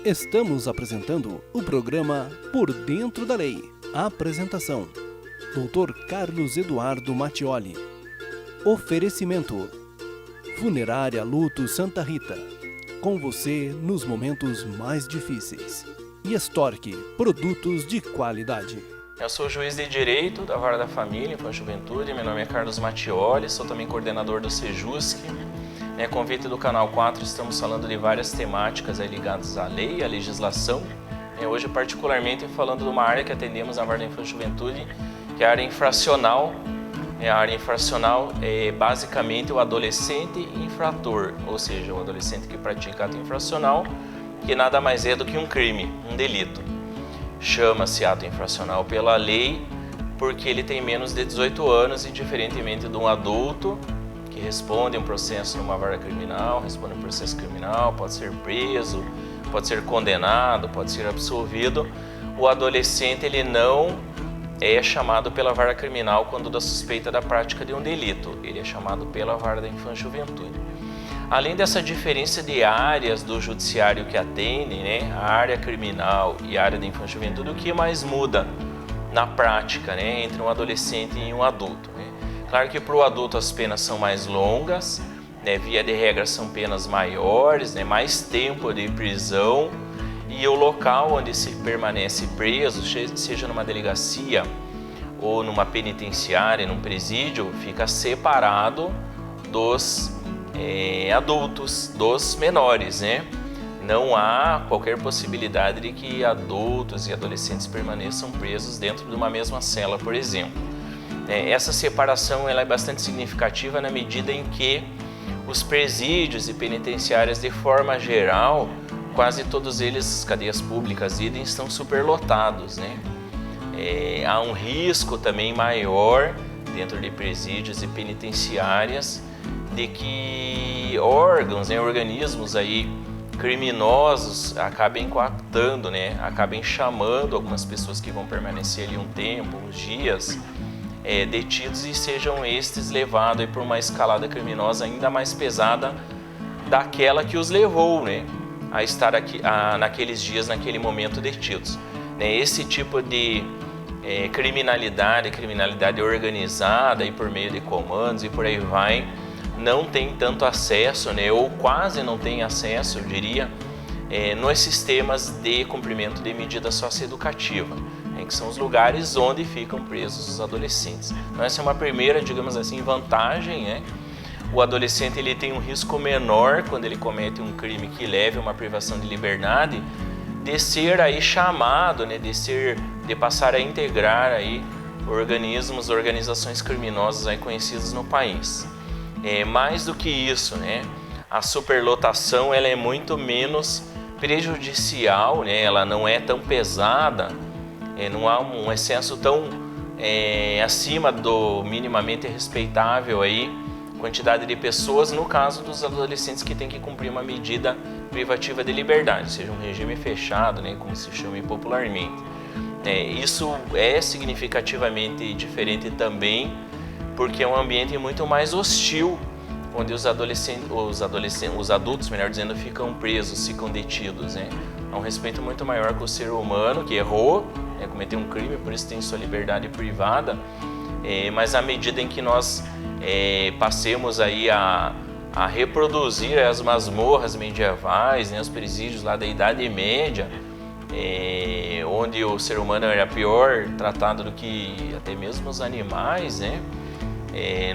Estamos apresentando o programa Por Dentro da Lei. Apresentação: Dr. Carlos Eduardo Mattioli. Oferecimento: Funerária Luto Santa Rita. Com você nos momentos mais difíceis. E Stork, produtos de qualidade. Eu sou juiz de Direito da Vara da Família e Juventude. Meu nome é Carlos Mattioli, sou também coordenador do Sejusc. Convite do Canal 4, estamos falando de várias temáticas ligadas à lei, à legislação. Hoje, particularmente, falando de uma área que atendemos na Vara da Infância e Juventude, que é a área infracional. A área infracional é basicamente o adolescente infrator, ou seja, o adolescente que pratica ato infracional, que nada mais é do que um crime, um delito. Chama-se ato infracional pela lei porque ele tem menos de 18 anos e, diferentemente de um adulto, que responde a um processo numa vara criminal, responde a um processo criminal, pode ser preso, pode ser condenado, pode ser absolvido, o adolescente ele não é chamado pela vara criminal quando da suspeita da prática de um delito, ele é chamado pela Vara da Infância e Juventude. Além dessa diferença de áreas do judiciário que atendem, a área criminal e a área da infância e juventude, o que mais muda na prática entre um adolescente e um adulto? Claro que para o adulto as penas são mais longas, via de regra são penas maiores, mais tempo de prisão, e o local onde se permanece preso, seja numa delegacia ou numa penitenciária, num presídio, fica separado dos adultos, dos menores, Não há qualquer possibilidade de que adultos e adolescentes permaneçam presos dentro de uma mesma cela, por exemplo. Essa separação ela é bastante significativa na medida em que os presídios e penitenciárias, de forma geral, quase todos eles, cadeias públicas, idem, estão superlotados, Há um risco também maior dentro de presídios e penitenciárias de que órgãos, organismos aí criminosos acabem coaptando, acabem chamando algumas pessoas que vão permanecer ali um tempo, uns dias, detidos, e sejam estes levados por uma escalada criminosa ainda mais pesada daquela que os levou a estar aqui, naqueles dias, naquele momento detidos. Esse tipo de criminalidade organizada e por meio de comandos e por aí vai, não tem tanto acesso, ou quase não tem acesso, eu diria, nos sistemas de cumprimento de medida socioeducativa, que são os lugares onde ficam presos os adolescentes. Então, essa é uma primeira, digamos assim, vantagem. O adolescente ele tem um risco menor quando ele comete um crime que leve a uma privação de liberdade, de ser aí chamado, de passar a integrar aí organizações criminosas aí conhecidas no país. Mais do que isso, a superlotação ela é muito menos prejudicial, ela não é tão pesada, não há um excesso tão acima do minimamente respeitável aí, quantidade de pessoas, no caso dos adolescentes que têm que cumprir uma medida privativa de liberdade, seja um regime fechado, como se chama popularmente. Isso é significativamente diferente também, porque é um ambiente muito mais hostil, onde os adultos, melhor dizendo, ficam presos, ficam detidos. Há um respeito muito maior com o ser humano que errou, cometeu um crime, por isso tem sua liberdade privada, mas à medida em que nós passemos aí a reproduzir as masmorras medievais, os presídios lá da Idade Média, onde o ser humano era pior tratado do que até mesmo os animais,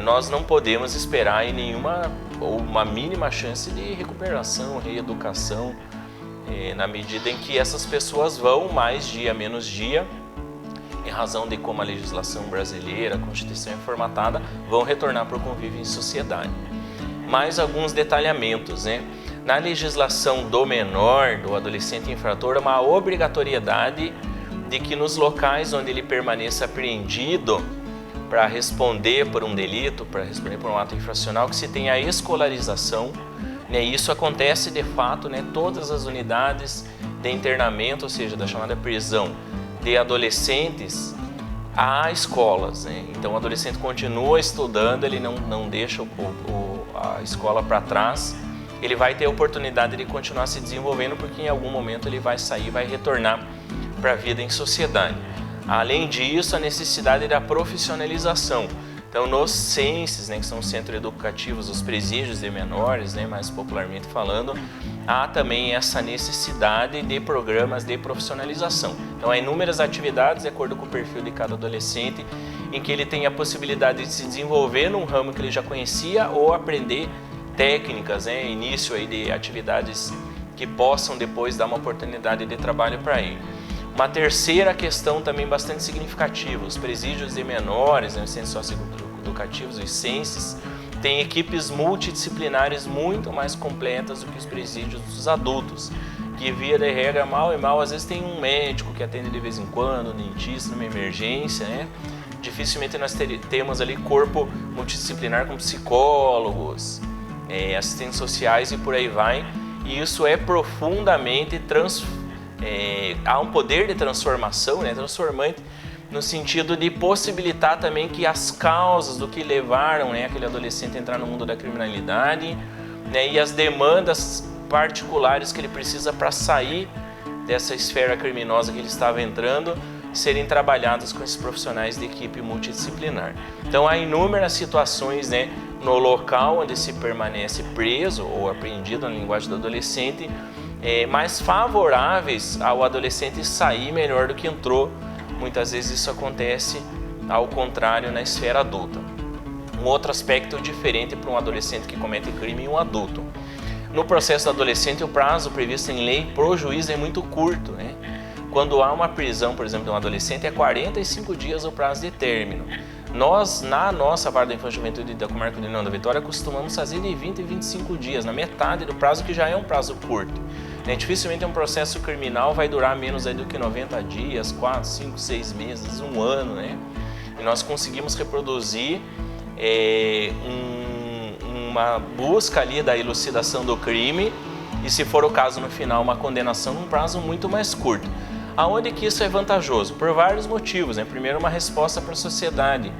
nós não podemos esperar em nenhuma ou uma mínima chance de recuperação, reeducação, na medida em que essas pessoas vão mais dia, menos dia, em razão de como a legislação brasileira, a Constituição é formatada, vão retornar para o convívio em sociedade. Mais alguns detalhamentos, Na legislação do menor, do adolescente infrator, há uma obrigatoriedade de que nos locais onde ele permaneça apreendido para responder por um delito, para responder por um ato infracional, que se tenha a escolarização. Isso acontece de fato, todas as unidades de internamento, ou seja, da chamada prisão de adolescentes, há escolas. Então o adolescente continua estudando, ele não deixa a escola para trás, ele vai ter a oportunidade de continuar se desenvolvendo, porque em algum momento ele vai sair, vai retornar para a vida em sociedade. Além disso, a necessidade da profissionalização. Então, nos CENSES, né, que são os centros educativos, os presídios de menores, né, mais popularmente falando, há também essa necessidade de programas de profissionalização. Então, há inúmeras atividades, de acordo com o perfil de cada adolescente, em que ele tem a possibilidade de se desenvolver num ramo que ele já conhecia ou aprender técnicas, né, início aí de atividades que possam depois dar uma oportunidade de trabalho para ele. Uma terceira questão também bastante significativa, os presídios de menores, né, os centros socioeducativos, os CENSES, têm equipes multidisciplinares muito mais completas do que os presídios dos adultos, que via de regra, mal e mal, às vezes tem um médico que atende de vez em quando, um dentista numa emergência, né? Dificilmente nós temos ali corpo multidisciplinar com psicólogos, assistentes sociais e por aí vai, e isso é profundamente há um poder de transformação, né, transformante, no sentido de possibilitar também que as causas do que levaram, né, aquele adolescente a entrar no mundo da criminalidade, né, e as demandas particulares que ele precisa para sair dessa esfera criminosa que ele estava entrando, serem trabalhadas com esses profissionais de equipe multidisciplinar. Então há inúmeras situações, né, no local onde se permanece preso ou apreendido na linguagem do adolescente, mais favoráveis ao adolescente sair melhor do que entrou. Muitas vezes isso acontece ao contrário na esfera adulta. Um outro aspecto diferente para um adolescente que comete crime e um adulto. No processo do adolescente, o prazo previsto em lei pro juiz é muito curto, né? Quando há uma prisão, por exemplo, de um adolescente, é 45 dias o prazo de término. Nós, na nossa Vara da Infância e Juventude da Comarca de União da Vitória, costumamos fazer de 20 e 25 dias, na metade do prazo, que já é um prazo curto. Dificilmente um processo criminal vai durar menos aí do que 90 dias, 4, 5, 6 meses, um ano, né? E nós conseguimos reproduzir uma busca ali da elucidação do crime e, se for o caso, no final, uma condenação num prazo muito mais curto. Aonde que isso é vantajoso? Por vários motivos, né? Primeiro, uma resposta para a sociedade.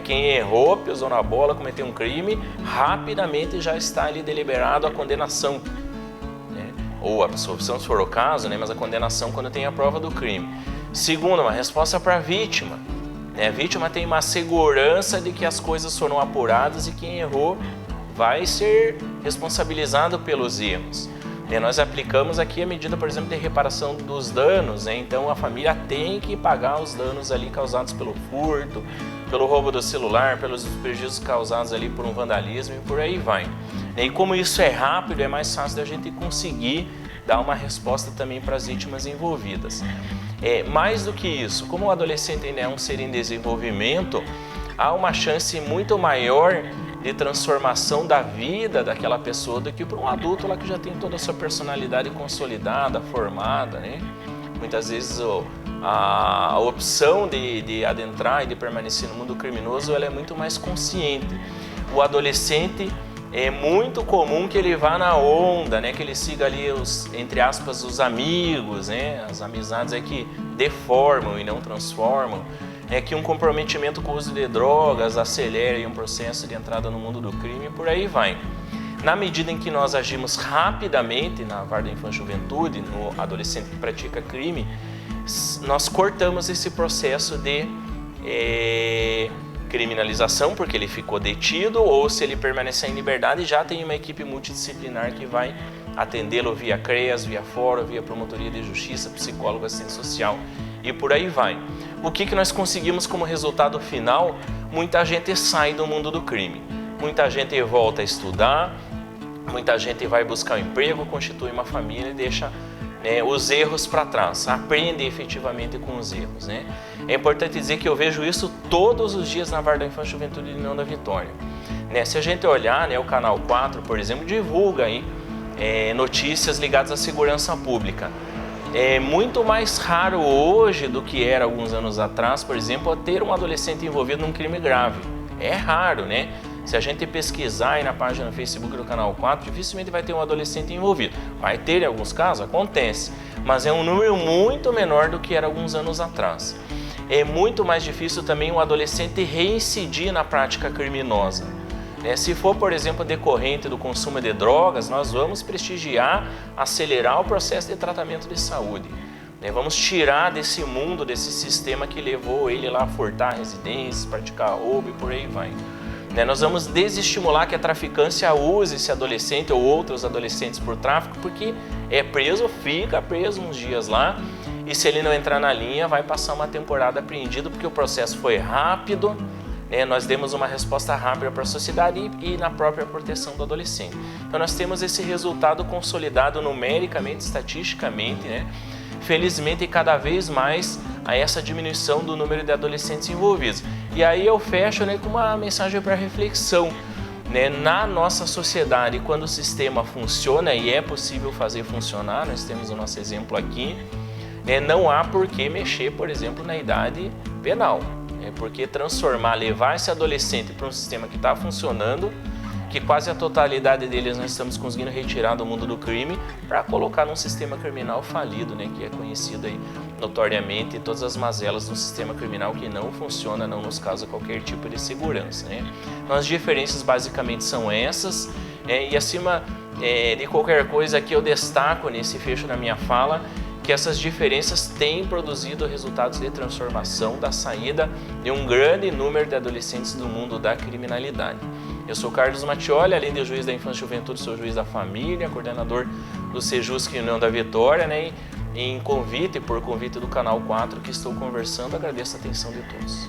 Quem errou, pisou na bola, cometeu um crime, rapidamente já está ali deliberado a condenação, né? Ou a absolvição, se for o caso, né? Mas a condenação quando tem a prova do crime. Segundo, uma resposta para a vítima. A vítima tem uma segurança de que as coisas foram apuradas e quem errou vai ser responsabilizado pelos erros. Nós aplicamos aqui a medida, por exemplo, de reparação dos danos, né? Então a família tem que pagar os danos ali causados pelo furto, pelo roubo do celular, pelos prejuízos causados ali por um vandalismo e por aí vai. E como isso é rápido, é mais fácil da gente conseguir dar uma resposta também para as vítimas envolvidas. Mais do que isso, como o adolescente ainda é um ser em desenvolvimento, há uma chance muito maior de transformação da vida daquela pessoa do que para um adulto lá que já tem toda a sua personalidade consolidada, formada, né? Muitas vezes a opção de adentrar e de permanecer no mundo criminoso, ela é muito mais consciente. O adolescente é muito comum que ele vá na onda, né? Que ele siga ali entre aspas, os amigos, né? As amizades que deformam e não transformam. Que um comprometimento com o uso de drogas acelere um processo de entrada no mundo do crime e por aí vai. Na medida em que nós agimos rapidamente na Vara da Infância e Juventude, no adolescente que pratica crime, nós cortamos esse processo de criminalização, porque ele ficou detido, ou se ele permanecer em liberdade, já tem uma equipe multidisciplinar que vai atendê-lo via CREAS, via Fórum, via Promotoria de Justiça, psicólogo, assistente social e por aí vai. O que nós conseguimos como resultado final? Muita gente sai do mundo do crime, muita gente volta a estudar, muita gente vai buscar um emprego, constitui uma família e deixa os erros para trás, aprende efetivamente com os erros, né? É importante dizer que eu vejo isso todos os dias na Vara da Infância e Juventude de União da Vitória. Se a gente olhar, o Canal 4, por exemplo, divulga aí notícias ligadas à segurança pública. É muito mais raro hoje do que era alguns anos atrás, por exemplo, ter um adolescente envolvido num crime grave. É raro, né? Se a gente pesquisar aí na página do Facebook do Canal 4, dificilmente vai ter um adolescente envolvido. Vai ter em alguns casos? Acontece, mas é um número muito menor do que era alguns anos atrás. É muito mais difícil também um adolescente reincidir na prática criminosa. Se for, por exemplo, decorrente do consumo de drogas, nós vamos prestigiar, acelerar o processo de tratamento de saúde. Vamos tirar desse mundo, desse sistema que levou ele lá a furtar residências, praticar roubo e por aí vai. Nós vamos desestimular que a traficância use esse adolescente ou outros adolescentes por tráfico, porque é preso, fica preso uns dias lá, e se ele não entrar na linha, vai passar uma temporada apreendido, porque o processo foi rápido, nós demos uma resposta rápida para a sociedade e na própria proteção do adolescente. Então nós temos esse resultado consolidado numericamente, estatisticamente, felizmente cada vez mais a essa diminuição do número de adolescentes envolvidos. E aí eu fecho com uma mensagem para reflexão. Na nossa sociedade, quando o sistema funciona e é possível fazer funcionar, nós temos o nosso exemplo aqui, não há por que mexer, por exemplo, na idade penal. Porque transformar, levar esse adolescente para um sistema que está funcionando, que quase a totalidade deles nós estamos conseguindo retirar do mundo do crime para colocar num sistema criminal falido, que é conhecido aí notoriamente todas as mazelas do sistema criminal que não funciona, não nos causa qualquer tipo de segurança. Então as diferenças basicamente são essas, e acima de qualquer coisa aqui eu destaco nesse fecho da minha fala que essas diferenças têm produzido resultados de transformação da saída de um grande número de adolescentes do mundo da criminalidade. Eu sou Carlos Mattioli, além de juiz da Infância e Juventude, sou juiz da família, coordenador do Sejusc União da Vitória, e por convite do Canal 4 que estou conversando, agradeço a atenção de todos.